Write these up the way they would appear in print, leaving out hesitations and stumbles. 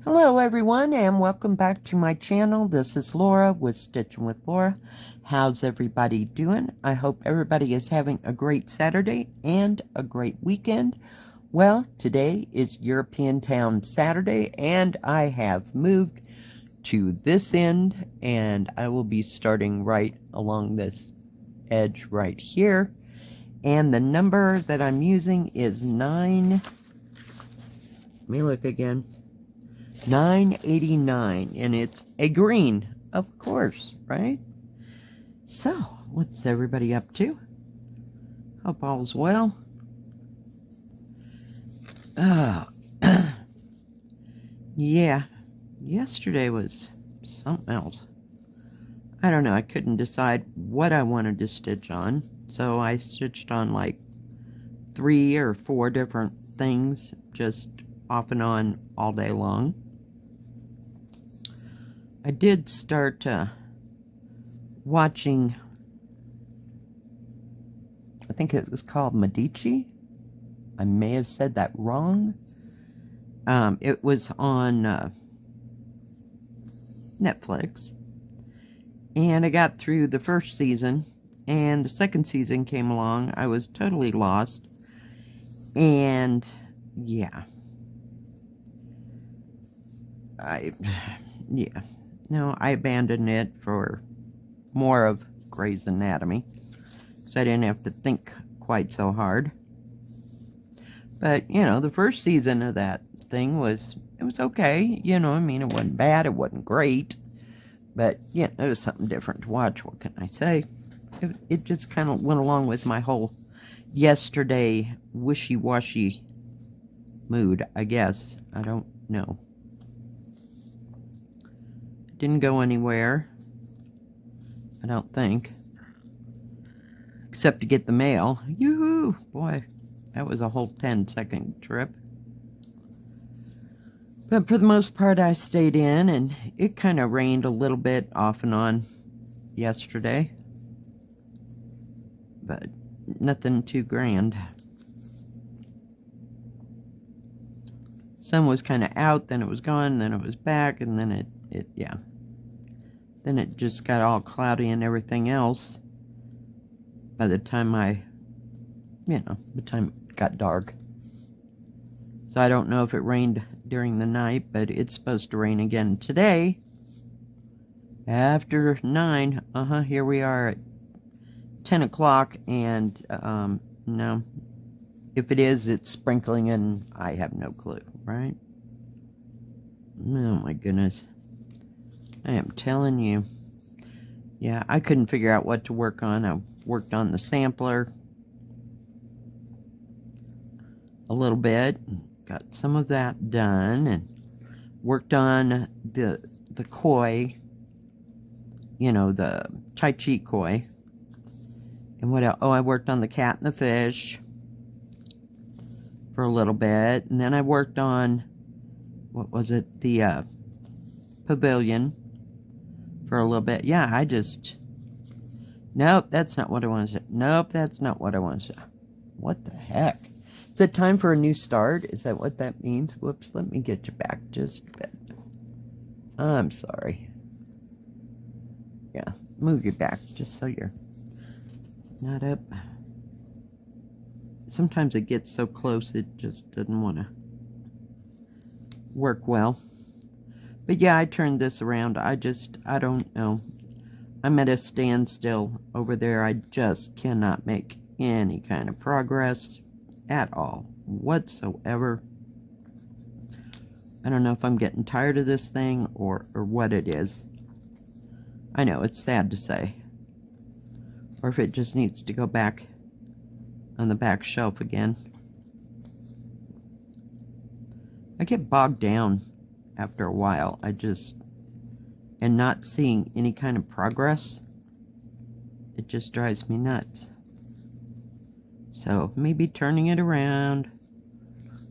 Hello everyone and welcome back to my channel. This is Laura with Stitchin with Laura. How's everybody doing? I hope everybody is having a great Saturday and a great weekend. Well, today is European Town Saturday and I have moved to this end and I will be starting right along this edge right here. And the number that I'm using is 9. Let me look again. 989, and it's a green, of course, right? So, what's everybody up to? Hope all's well. Oh, yeah, yesterday was something else. I don't know, I couldn't decide what I wanted to stitch on, so I stitched on like 3 or 4 different things, just off and on all day long. I did start watching, I think it was called Medici. I may have said that wrong. It was on Netflix. And I got through the first season, and the second season came along. I was totally lost. And, yeah. No, I abandoned it for more of Grey's Anatomy, because I didn't have to think quite so hard. But, you know, the first season of that thing was okay. You know, I mean, it wasn't bad, it wasn't great. But, yeah, it was something different to watch, what can I say? It just kind of went along with my whole yesterday wishy-washy mood, I guess. I don't know. Didn't go anywhere, I don't think, except to get the mail. Yoo-hoo! Boy, that was a whole 10-second trip. But for the most part, I stayed in, and it kind of rained a little bit off and on yesterday. But nothing too grand. Sun was kind of out, then it was gone, then it was back, and then yeah. Then it just got all cloudy and everything else by the time the time it got dark. So I don't know if it rained during the night, but it's supposed to rain again today after 9. Here we are at 10 o'clock, and no. If it is, it's sprinkling, and I have no clue, right? Oh my goodness. I am telling you. Yeah, I couldn't figure out what to work on. I worked on the sampler a little bit. Got some of that done, and worked on the koi. You know, the Tai Chi koi. And what else? Oh, I worked on the cat and the fish for a little bit. And then I worked on, what was it? The pavilion for a little bit. Yeah, nope, that's not what I want to say. Nope, that's not what I want to say. What the heck? Is it time for a new start? Is that what that means? Whoops, let me get you back just a bit. I'm sorry. Yeah, move you back just so you're not up. Sometimes it gets so close it just doesn't want to work well. But yeah, I turned this around. I don't know. I'm at a standstill over there. I just cannot make any kind of progress at all, whatsoever. I don't know if I'm getting tired of this thing or what it is. I know, it's sad to say. Or if it just needs to go back on the back shelf again. I get bogged down after a while. And not seeing any kind of progress, it just drives me nuts. So maybe turning it around,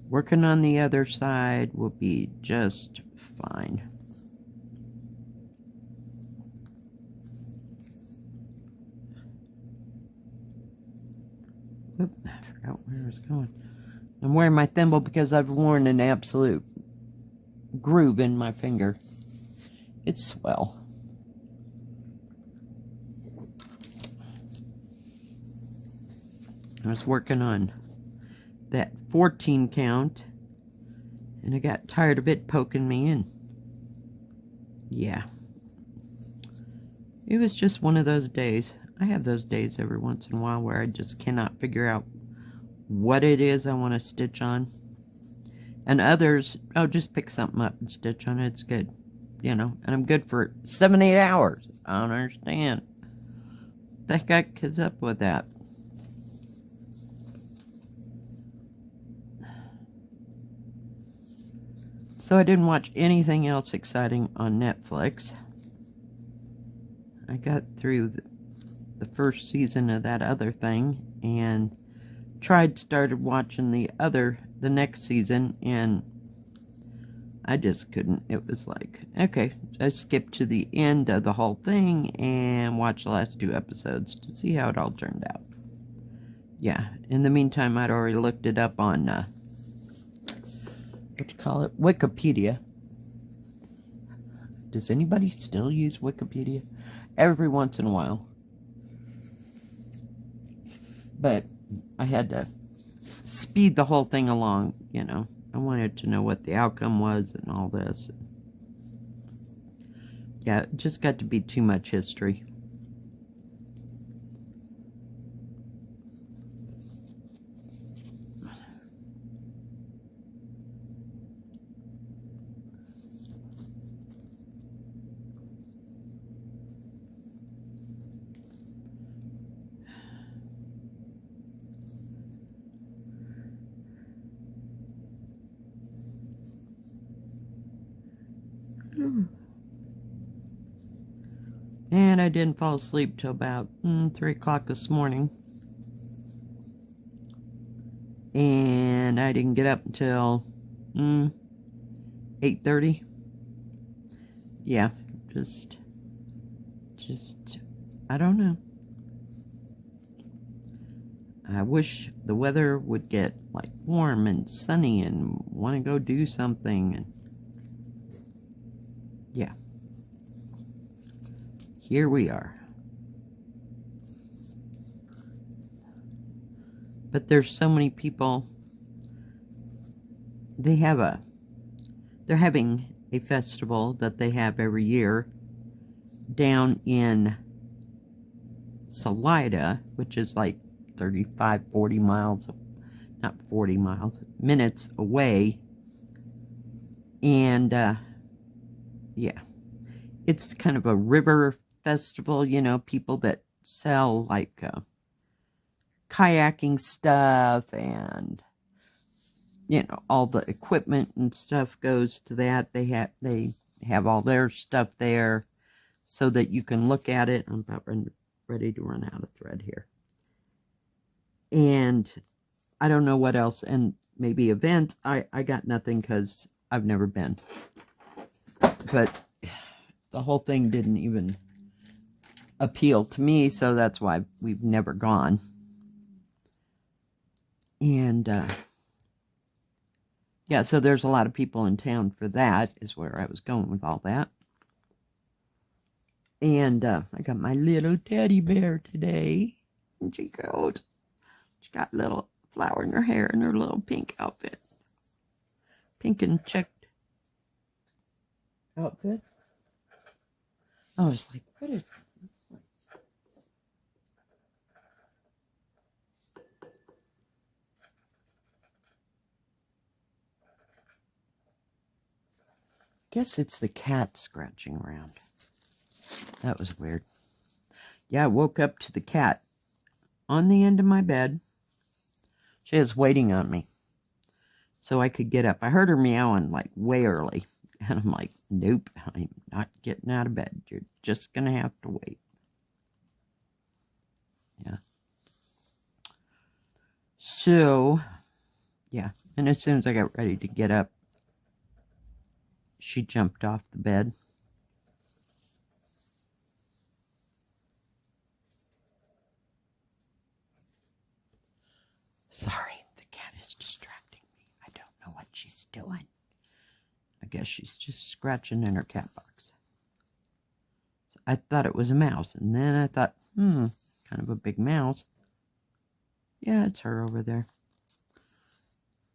working on the other side will be just fine. Oop, I forgot where I was going. I'm wearing my thimble because I've worn an absolute groove in my finger. It's swell. I was working on that 14 count, and I got tired of it poking me in. Yeah. It was just one of those days. I have those days every once in a while where I just cannot figure out what it is I want to stitch on. And others, oh, just pick something up and stitch on it. It's good. You know, and I'm good for 7-8 hours. I don't understand. That guy kids up with that. So I didn't watch anything else exciting on Netflix. I got through the first season of that other thing and started watching the next season, and I just couldn't. It was like, okay, I skipped to the end of the whole thing and watched the last 2 episodes to see how it all turned out. Yeah, in the meantime, I'd already looked it up on, what you call it? Wikipedia. Does anybody still use Wikipedia? Every once in a while. But I had to speed the whole thing along, you know. I wanted to know what the outcome was and all this. Yeah, it just got to be too much history. And I didn't fall asleep till about 3 o'clock this morning. And I didn't get up until 8:30. Yeah, just, I don't know. I wish the weather would get like warm and sunny and want to go do something. And yeah, here we are. But there's so many people. They're having a festival that they have every year down in Salida, which is like 35, 40 miles, not 40 miles, minutes away. And, yeah, it's kind of a river festival, you know, people that sell like kayaking stuff, and, you know, all the equipment and stuff goes to that. They have all their stuff there so that you can look at it. I'm about ready to run out of thread here. And I don't know what else, and maybe events. I got nothing because I've never been. But the whole thing didn't even appeal to me, so that's why we've never gone. And, yeah, so there's a lot of people in town for that, is where I was going with all that. And I got my little teddy bear today. Isn't she cute? She got a little flower in her hair and her little pink outfit. Pink and checked outfit. Oh, it's like, what is that? Guess it's the cat scratching around. That was weird. Yeah, I woke up to the cat on the end of my bed. She was waiting on me so I could get up. I heard her meowing like way early. And I'm like, nope, I'm not getting out of bed. You're just going to have to wait. Yeah. So, yeah. And as soon as I got ready to get up, she jumped off the bed. Sorry, the cat is distracting me. I don't know what she's doing. I guess she's just scratching in her cat box. So I thought it was a mouse, and then I thought, kind of a big mouse. Yeah, it's her over there.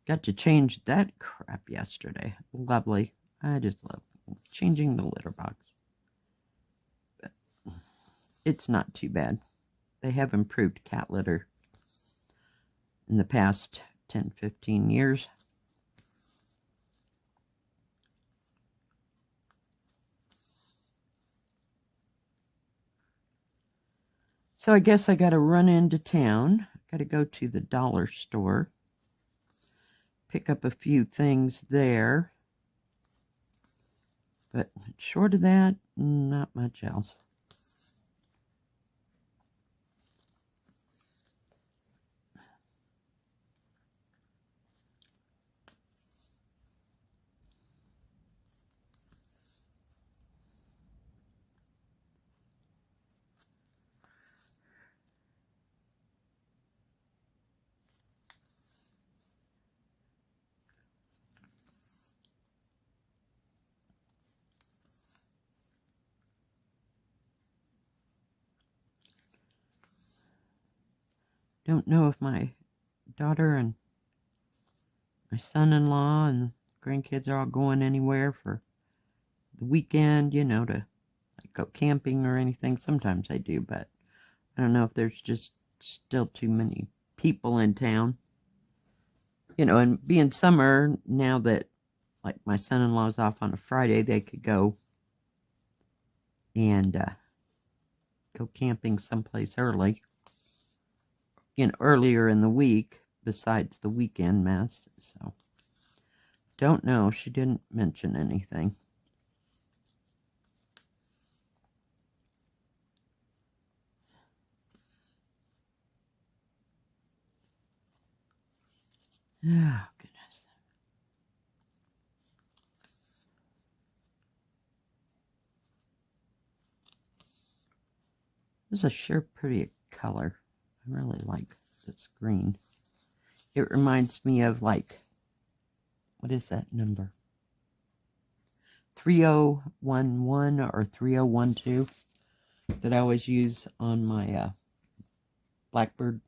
Got to change that crap yesterday. Lovely. I just love changing the litter box. But it's not too bad. They have improved cat litter in the past 10, 15 years. So I guess I got to run into town. Got to go to the dollar store. Pick up a few things there. But short of that, not much else. Don't know if my daughter and my son-in-law and grandkids are all going anywhere for the weekend, you know, to like go camping or anything. Sometimes I do, but I don't know if there's just still too many people in town. You know, and being summer, now that like my son-in-law's off on a Friday, they could go and go camping someplace early. You know, earlier in the week, besides the weekend mess. So, don't know. She didn't mention anything. Oh, goodness. This is a sure pretty color. I really like this green. It reminds me of, like, what is that number? 3011 or 3012 that I always use on my Blackbird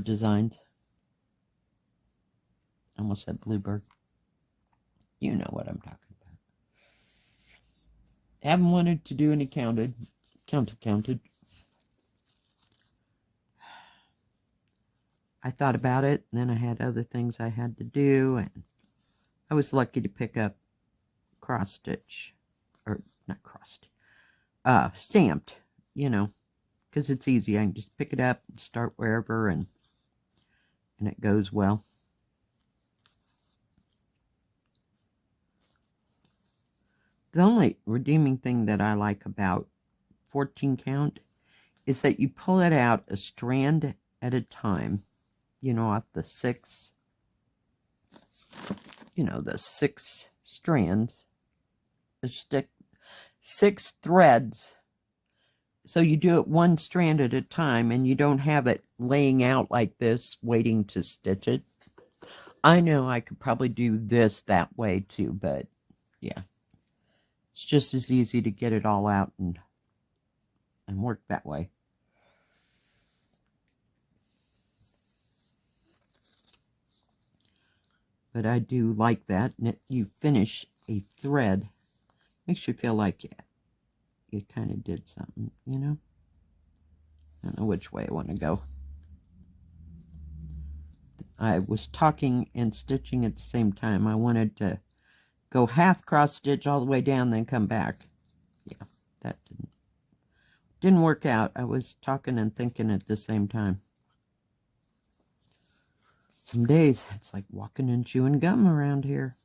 designs. I almost said Bluebird. You know what I'm talking about. Haven't wanted to do any counted. I thought about it, and then I had other things I had to do, and I was lucky to pick up cross stitch, or not cross stitch, stamped, you know, because it's easy. I can just pick it up and start wherever, and it goes well. The only redeeming thing that I like about 14 count is that you pull it out a strand at a time, you know, off the 6, you know, the 6 strands, the 6 threads. So you do it one strand at a time, and you don't have it laying out like this, waiting to stitch it. I know I could probably do this that way too, but yeah. It's just as easy to get it all out and work that way. But I do like that. And you finish a thread, makes you feel like you kind of did something, you know? I don't know which way I want to go. I was talking and stitching at the same time. I wanted to go half cross stitch all the way down, then come back. Yeah, that didn't work out. I was talking and thinking at the same time. Some days it's like walking and chewing gum around here.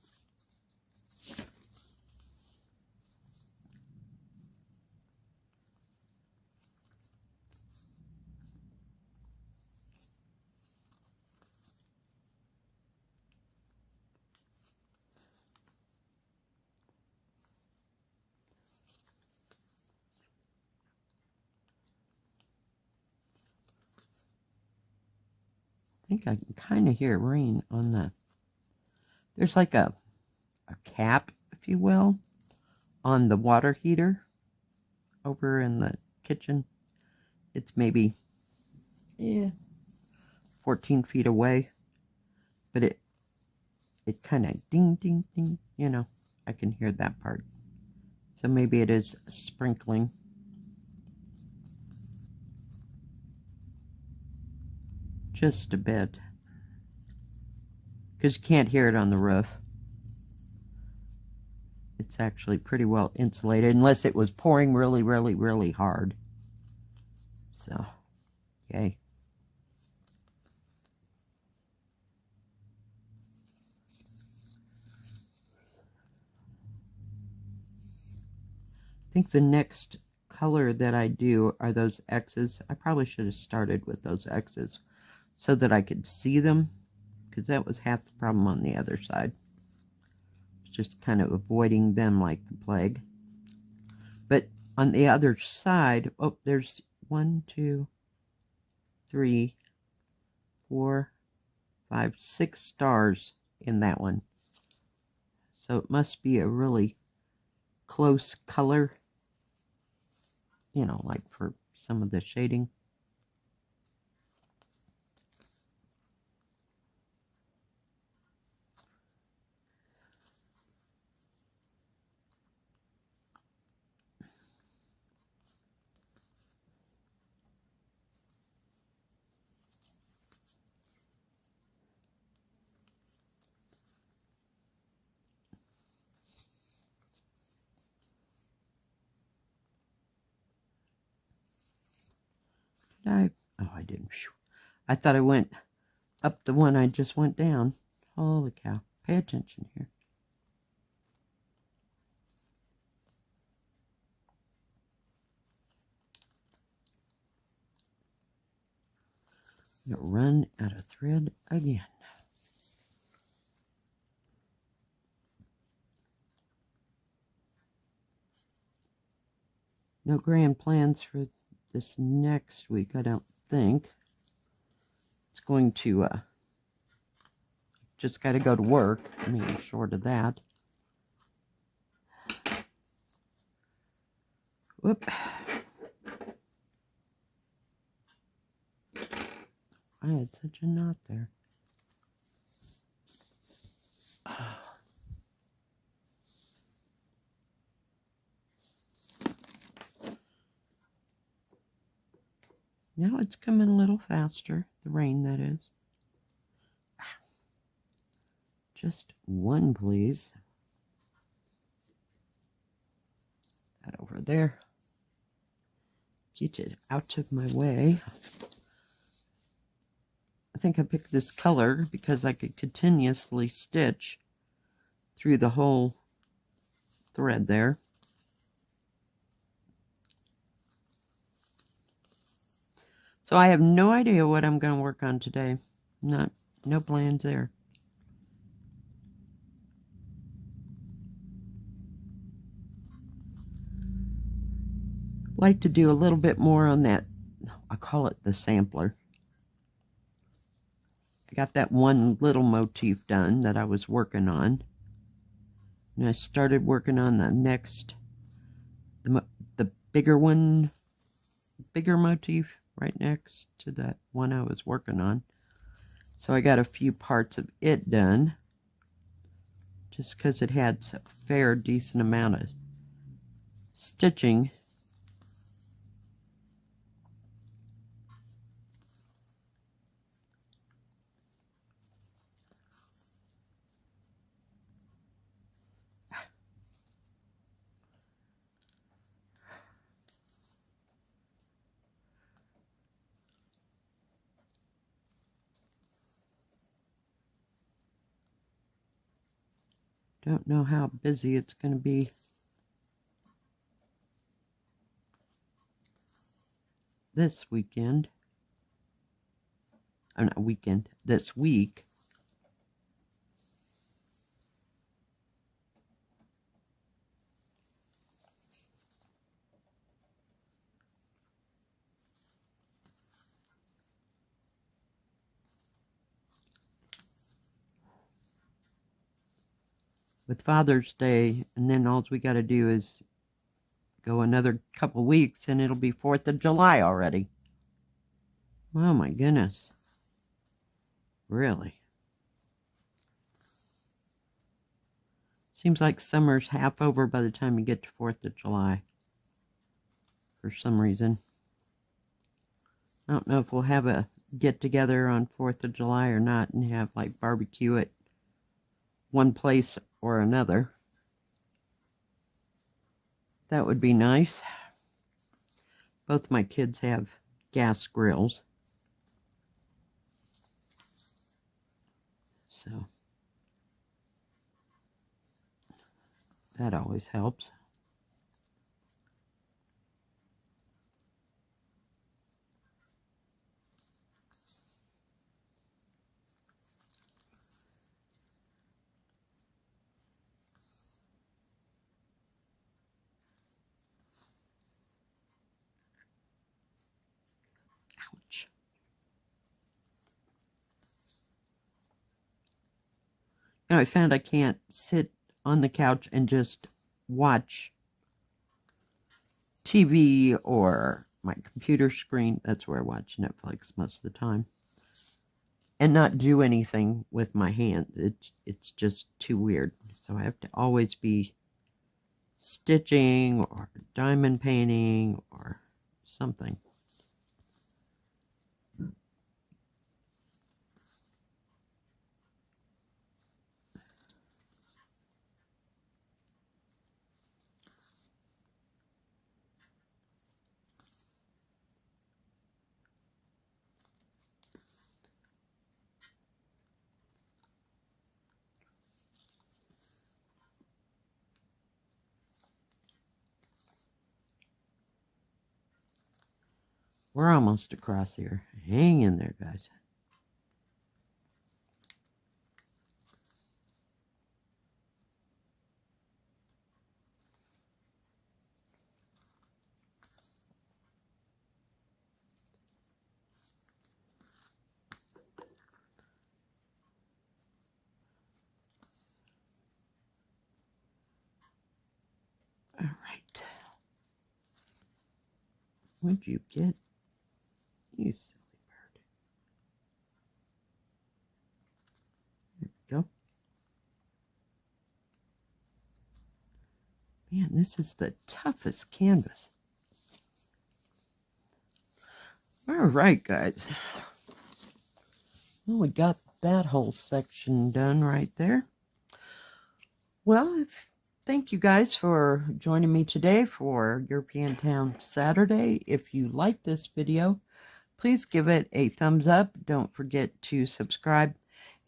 think I can kind of hear rain on the, there's like a cap, if you will, on the water heater over in the kitchen. It's maybe 14 feet away, but it kind of ding, ding, ding, you know, I can hear that part. So maybe it is sprinkling. Just a bit. Because you can't hear it on the roof. It's actually pretty well insulated, unless it was pouring really, really, really hard. So, yay. I think the next color that I do are those X's. I probably should have started with those X's so that I could see them, because that was half the problem on the other side. Just kind of avoiding them like the plague. But on the other side, oh, there's 1, 2, 3, 4, 5, 6 stars in that one. So it must be a really close color, you know, like for some of the shading. I didn't. I thought I went up the one I just went down. Holy cow. Pay attention here. I'm going to run out of thread again. No grand plans for this next week, I don't think. It's going to, just got to go to work. I mean, short of that. Whoop. I had such a knot there. Now it's coming a little faster, the rain that is. Just one, please. That over there. Get it out of my way. I think I picked this color because I could continuously stitch through the whole thread there. So I have no idea what I'm going to work on today. No plans there. Like to do a little bit more on that. I call it the sampler. I got that one little motif done that I was working on. And I started working on the next, the bigger one, bigger motif right next to that one I was working on. So I got a few parts of it done, just because it had a fair decent amount of stitching. Don't know how busy it's going to be this weekend. Oh, not weekend, this week. with Father's Day, and then all we got to do is go another couple weeks and it'll be 4th of July already. Oh my goodness. Really? Seems like summer's half over by the time you get to 4th of July. For some reason. I don't know if we'll have a get-together on 4th of July or not and have like barbecue at one place or another. That would be nice. Both my kids have gas grills. So that always helps. Ouch. I found I can't sit on the couch and just watch TV or my computer screen. That's where I watch Netflix most of the time. And not do anything with my hands. It's just too weird. So I have to always be stitching or diamond painting or something. We're almost across here. Hang in there, guys. All right. What'd you get? You silly bird. There we go. Man, this is the toughest canvas. All right, guys. Well, we got that whole section done right there. Well, thank you guys for joining me today for European Town Saturday. If you like this video, please give it a thumbs up. Don't forget to subscribe.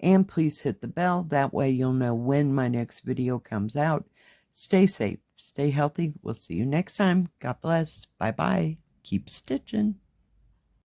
And please hit the bell. That way you'll know when my next video comes out. Stay safe. Stay healthy. We'll see you next time. God bless. Bye-bye. Keep stitching.